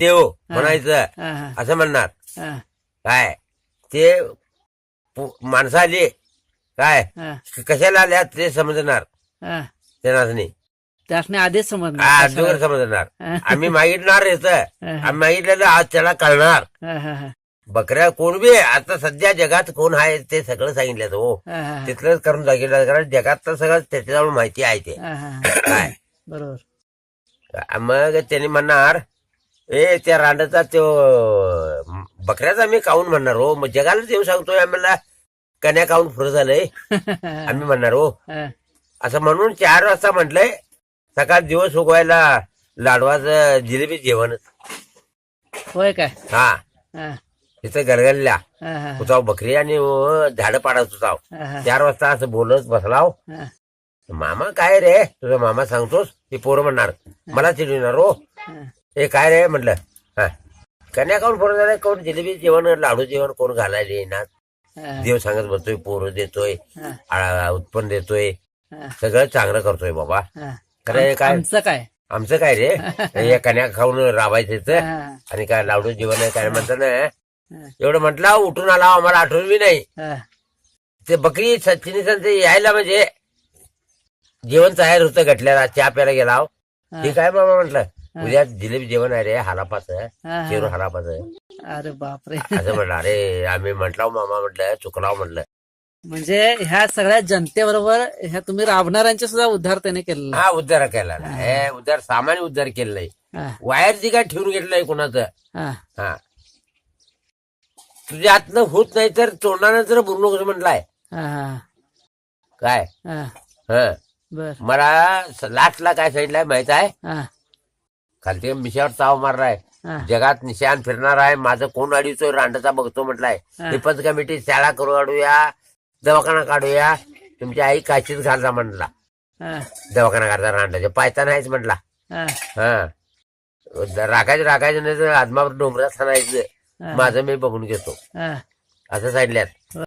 देव म्हणायचं हा, हा, असं म्हणणार. हा, काय ते माणसं आली काय हा, कशाला आल्या ते समजणार हा. त्यांनाच नाही. त्यासने आधीच समजणार अगोदर समजणार. हा. आम्ही मागितणार याचं हा, आम्ही मागितलेलं आज त्याला कळणार. हा, हा, हा, बकऱ्या कोण बी आता सध्या जगात कोण आहे ते सगळं सांगितलं हो. हा, हा, तिथलंच करून दाखवलं कारण जगात तर सगळं त्याच्याजवळ माहिती आहे ते हा, हा, काय. बरोबर. मग त्यांनी म्हणणार ए त्या रांडाचा तो बकऱ्याचा मी काऊन म्हणणार हो. मग जगालाच येऊ सांगतोय आम्हाला कन्या काऊन फुरं झालंय आम्ही म्हणणार हो. हा, असं म्हणून 4 वाजता म्हटलंय सकाळ दिवस उगवायला लाडवाचं जिलेबी जेवण. होय काय. हा हा, तिथं गरगरल्या हा, हा, तुझा बकरी आणि झाडं पाडत होता. हा, हा, 4 वाजता असं बोलत बसलाव. हा, मामा काय रे तुझा मामा सांगतोस ती पोरं म्हणणार मला चिडविणार हो. हा, हे काय रे म्हटलं हा कन्या काऊन फोन झालाय कोण जिलेबी जेवण लाडू जेवण कोण घालायला येणार. हा, देव सांगत बसतोय पोरं देतोय हा, उत्पन्न देतोय हा, सगळं चांगलं करतोय बाबा. हा. खरं काय आमचं काय. आमचं काय रे हे कन्या खाऊन राबायचं हा, आणि काय लाडू जेवण आहे काय म्हणतात ना हा, एवढं म्हटलं उठून आला आम्हाला आठवण बी नाही. हा, ते बकरी सचिनी संते यायला म्हणजे जेवण तयार होतं घटल्याला चहा प्यायला गेला. हा, ठीक आहे बाबा म्हटलं उद्या जिलेबी जेवण आहे रे हालापाचं हा, शेरू हा. हालापाचं अरे बापरे. असं म्हटलं. अरे आम्ही म्हटलं मामा म्हटलं चुकलाव म्हटलं. म्हणजे ह्या सगळ्या जनतेबरोबर ह्या तुम्ही राबणाऱ्यांचे सुद्धा उद्धार त्याने केलेला. हा उद्धार केला हे उद्धार सामान्य उद्धार केलेला आहे. हा, वायरची काय ठेवून घेतलंय कुणाचं. हा, हा तुझ्या हातनं होत नाही तर तोंडानं तर बोलू नको म्हटलाय हा, हा, काय. हा, हा बर. मला लास्टला काय सांगितलंय माहित आहे हा, खालती मिशावर ताव मारलाय हा, जगात निशान फिरणार आहे माझं कोण अडीचोय रांडाचा बघतो म्हटलाय. हा. निपज कमिटी शाळा करू काढूया दवाखाना काढूया तुमची आई काशीच घालता म्हटला. हा, दवाखाना काढता रांडाच्या पायता नाहीच म्हटला. हा, हा राखायचं नाही तर आदमावर डोंगरात सांगायचं हा, माझं मी बघून घेतो हा. असं सांगितल्यात.